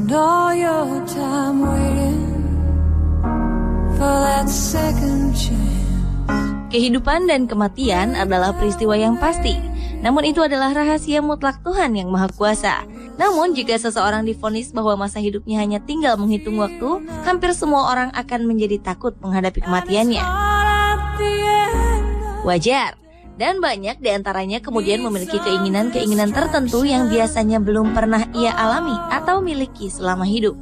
spend all your time waiting for that second chance. Kehidupan dan kematian adalah peristiwa yang pasti. Namun itu adalah rahasia mutlak Tuhan yang Maha Kuasa. Namun jika seseorang divonis bahwa masa hidupnya hanya tinggal menghitung waktu, hampir semua orang akan menjadi takut menghadapi kematiannya. Wajar. Dan banyak di antaranya kemudian memiliki keinginan-keinginan tertentu yang biasanya belum pernah ia alami atau miliki selama hidup.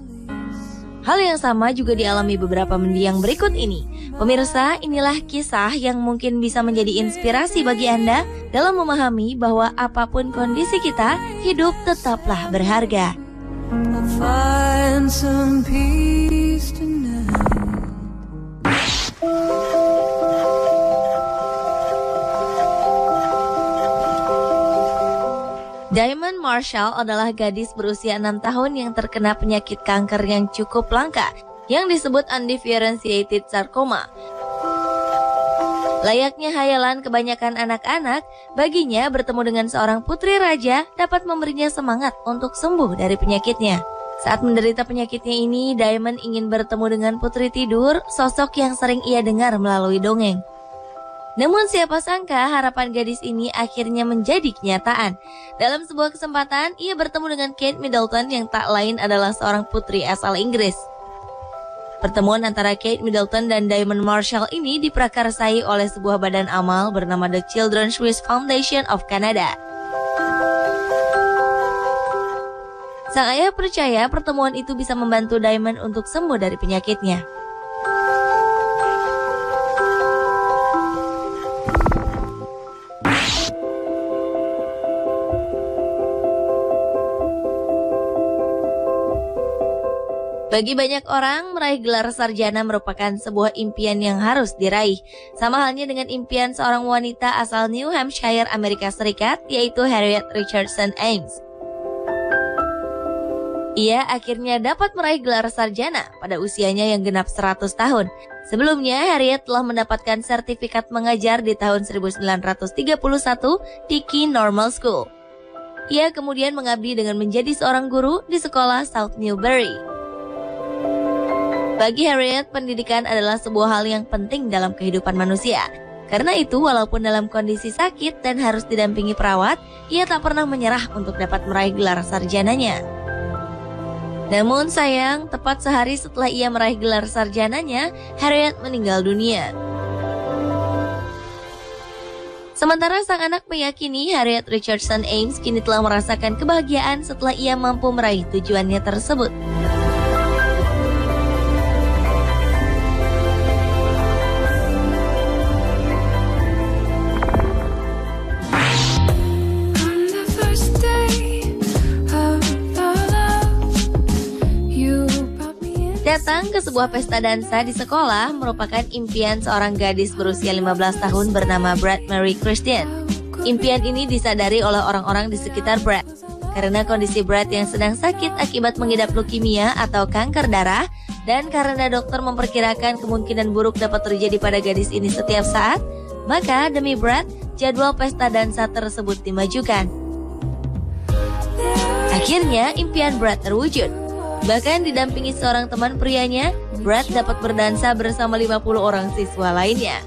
Hal yang sama juga dialami beberapa mendiang berikut ini. Pemirsa, inilah kisah yang mungkin bisa menjadi inspirasi bagi Anda dalam memahami bahwa apapun kondisi kita, hidup tetaplah berharga. I'll find some peace tonight. Diamond Marshall adalah gadis berusia 6 tahun yang terkena penyakit kanker yang cukup langka, yang disebut undifferentiated sarcoma. Layaknya hayalan kebanyakan anak-anak, baginya bertemu dengan seorang putri raja dapat memberinya semangat untuk sembuh dari penyakitnya. Saat menderita penyakitnya ini, Diamond ingin bertemu dengan putri tidur, sosok yang sering ia dengar melalui dongeng. Namun siapa sangka harapan gadis ini akhirnya menjadi kenyataan. Dalam sebuah kesempatan, ia bertemu dengan Kate Middleton yang tak lain adalah seorang putri asal Inggris. Pertemuan antara Kate Middleton dan Diamond Marshall ini diprakarsai oleh sebuah badan amal bernama The Children's Wish Foundation of Canada. Sang ayah percaya pertemuan itu bisa membantu Diamond untuk sembuh dari penyakitnya. Bagi banyak orang, meraih gelar sarjana merupakan sebuah impian yang harus diraih. Sama halnya dengan impian seorang wanita asal New Hampshire, Amerika Serikat, yaitu Harriet Richardson Ames. Ia akhirnya dapat meraih gelar sarjana pada usianya yang genap 100 tahun. Sebelumnya, Harriet telah mendapatkan sertifikat mengajar di tahun 1931 di Key Normal School. Ia kemudian mengabdi dengan menjadi seorang guru di sekolah South Newbury. Bagi Harriet, pendidikan adalah sebuah hal yang penting dalam kehidupan manusia. Karena itu, walaupun dalam kondisi sakit dan harus didampingi perawat, ia tak pernah menyerah untuk dapat meraih gelar sarjananya. Namun sayang, tepat sehari setelah ia meraih gelar sarjananya, Harriet meninggal dunia. Sementara sang anak meyakini Harriet Richardson Ames kini telah merasakan kebahagiaan setelah ia mampu meraih tujuannya tersebut. Datang ke sebuah pesta dansa di sekolah merupakan impian seorang gadis berusia 15 tahun bernama Brad Mary Christian. Impian ini disadari oleh orang-orang di sekitar Brad. Karena kondisi Brad yang sedang sakit akibat mengidap leukemia atau kanker darah, dan karena dokter memperkirakan kemungkinan buruk dapat terjadi pada gadis ini setiap saat, maka demi Brad, jadwal pesta dansa tersebut dimajukan. Akhirnya, impian Brad terwujud. Bahkan didampingi seorang teman prianya, Brad dapat berdansa bersama 50 orang siswa lainnya.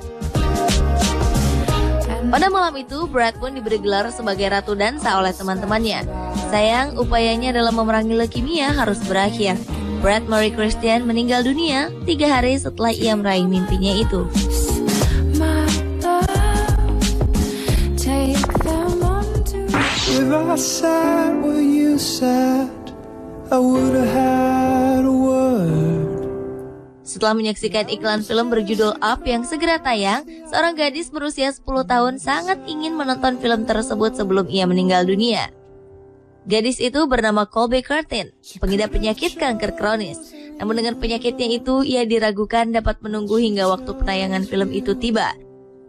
Pada malam itu, Brad pun diberi gelar sebagai ratu dansa oleh teman-temannya. Sayang, upayanya dalam memerangi leukemia harus berakhir. Brad Mary Christian meninggal dunia 3 hari setelah ia meraih mimpinya itu. Setelah menyaksikan iklan film berjudul Up yang segera tayang, seorang gadis berusia 10 tahun sangat ingin menonton film tersebut sebelum ia meninggal dunia. Gadis itu bernama Colby Curtin, pengidap penyakit kanker kronis. Namun dengan penyakitnya itu, ia diragukan dapat menunggu hingga waktu penayangan film itu tiba.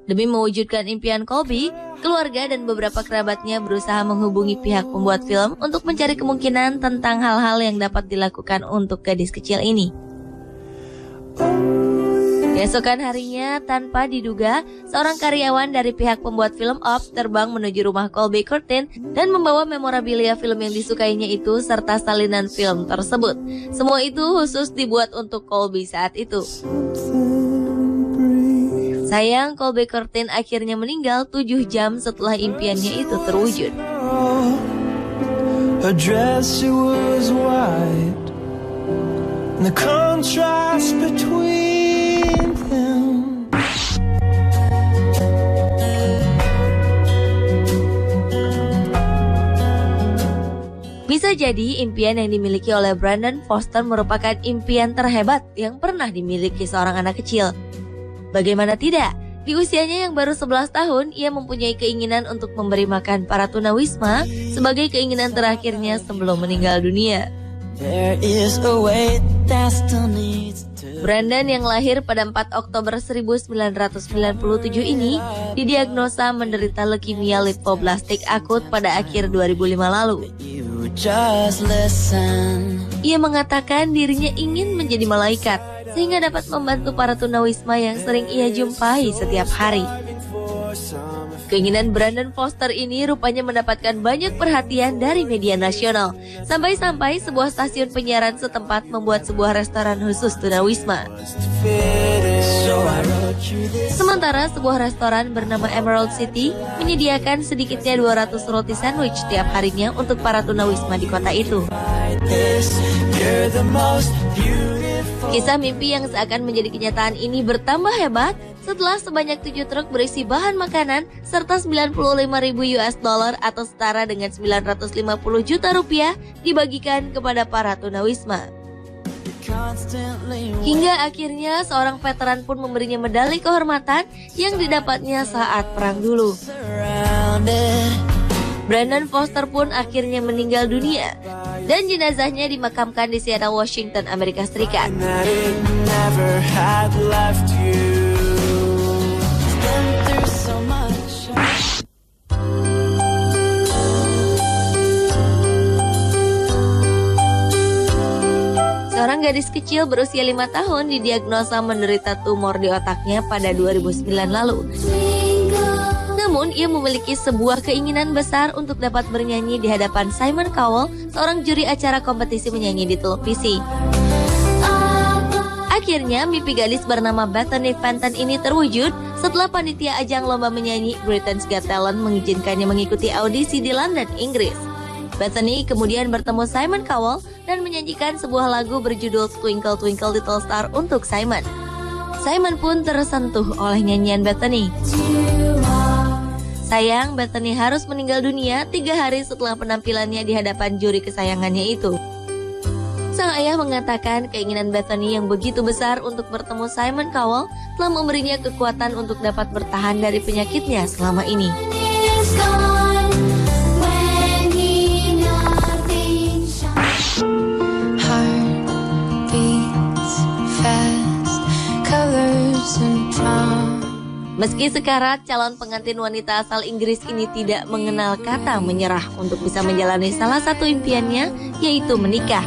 Demi mewujudkan impian Colby, keluarga dan beberapa kerabatnya berusaha menghubungi pihak pembuat film untuk mencari kemungkinan tentang hal-hal yang dapat dilakukan untuk gadis kecil ini. Keesokan harinya, tanpa diduga, seorang karyawan dari pihak pembuat film Up terbang menuju rumah Colby Curtin dan membawa memorabilia film yang disukainya itu serta salinan film tersebut. Semua itu khusus dibuat untuk Colby saat itu. Sayang, Colby Curtin akhirnya meninggal 7 jam setelah impiannya itu terwujud. Her dress it was white, and the contrast between them. Bisa jadi impian yang dimiliki oleh Brandon Foster merupakan impian terhebat yang pernah dimiliki seorang anak kecil. Bagaimana tidak? Di usianya yang baru 11 tahun, ia mempunyai keinginan untuk memberi makan para tunawisma sebagai keinginan terakhirnya sebelum meninggal dunia. Brandon yang lahir pada 4 Oktober 1997 ini didiagnosa menderita leukemia limfoblastik akut pada akhir 2005 lalu. Ia mengatakan dirinya ingin menjadi malaikat sehingga dapat membantu para tunawisma yang sering ia jumpai setiap hari. Keinginan Brandon Foster ini rupanya mendapatkan banyak perhatian dari media nasional. Sampai-sampai sebuah stasiun penyiaran setempat membuat sebuah restoran khusus tunawisma. Sementara sebuah restoran bernama Emerald City menyediakan sedikitnya 200 roti sandwich setiap harinya untuk para tunawisma di kota itu. Kisah mimpi yang seakan menjadi kenyataan ini bertambah hebat setelah sebanyak 7 truk berisi bahan makanan serta 95.000 US dollar atau setara dengan 950 juta rupiah dibagikan kepada para tunawisma. Hingga akhirnya seorang veteran pun memberinya medali kehormatan yang didapatnya saat perang dulu. Brandon Foster pun akhirnya meninggal dunia dan jenazahnya dimakamkan di Seattle, Washington, Amerika Serikat. Seorang gadis kecil berusia 5 tahun didiagnosa menderita tumor di otaknya pada 2009 lalu. Namun, ia memiliki sebuah keinginan besar untuk dapat bernyanyi di hadapan Simon Cowell, seorang juri acara kompetisi menyanyi di televisi. Akhirnya, mimpi gadis bernama Bethany Fenton ini terwujud setelah panitia ajang lomba menyanyi Britain's Got Talent mengizinkannya mengikuti audisi di London, Inggris. Bethany kemudian bertemu Simon Cowell dan menyanyikan sebuah lagu berjudul Twinkle Twinkle Little Star untuk Simon. Simon pun tersentuh oleh nyanyian Bethany. Sayang, Bethany harus meninggal dunia 3 hari setelah penampilannya di hadapan juri kesayangannya itu. Sang ayah mengatakan keinginan Bethany yang begitu besar untuk bertemu Simon Cowell telah memberinya kekuatan untuk dapat bertahan dari penyakitnya selama ini. Meski sekarat, calon pengantin wanita asal Inggris ini tidak mengenal kata menyerah untuk bisa menjalani salah satu impiannya, yaitu menikah.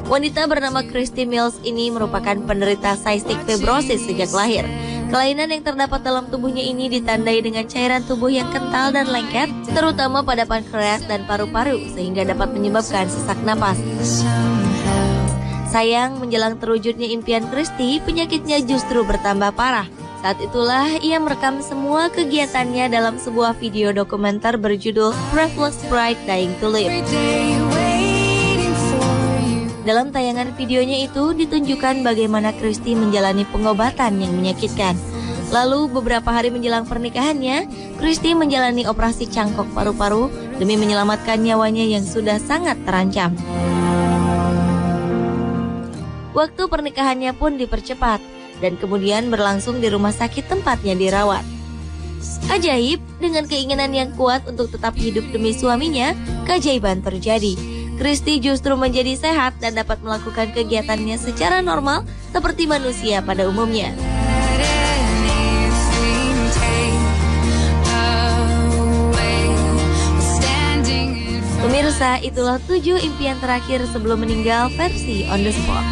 Wanita bernama Christy Mills ini merupakan penderita cystic fibrosis sejak lahir. Kelainan yang terdapat dalam tubuhnya ini ditandai dengan cairan tubuh yang kental dan lengket, terutama pada pankreas dan paru-paru, sehingga dapat menyebabkan sesak napas. Sayang, menjelang terwujudnya impian Christy, penyakitnya justru bertambah parah. Saat itulah ia merekam semua kegiatannya dalam sebuah video dokumenter berjudul Breathless Bride Dying to Live. Dalam tayangan videonya itu ditunjukkan bagaimana Christy menjalani pengobatan yang menyakitkan. Lalu beberapa hari menjelang pernikahannya, Christy menjalani operasi cangkok paru-paru demi menyelamatkan nyawanya yang sudah sangat terancam. Waktu pernikahannya pun dipercepat dan kemudian berlangsung di rumah sakit tempatnya dirawat. Ajaib, dengan keinginan yang kuat untuk tetap hidup demi suaminya, keajaiban terjadi. Christy justru menjadi sehat dan dapat melakukan kegiatannya secara normal seperti manusia pada umumnya. Pemirsa, itulah 7 impian terakhir sebelum meninggal versi On The Spot.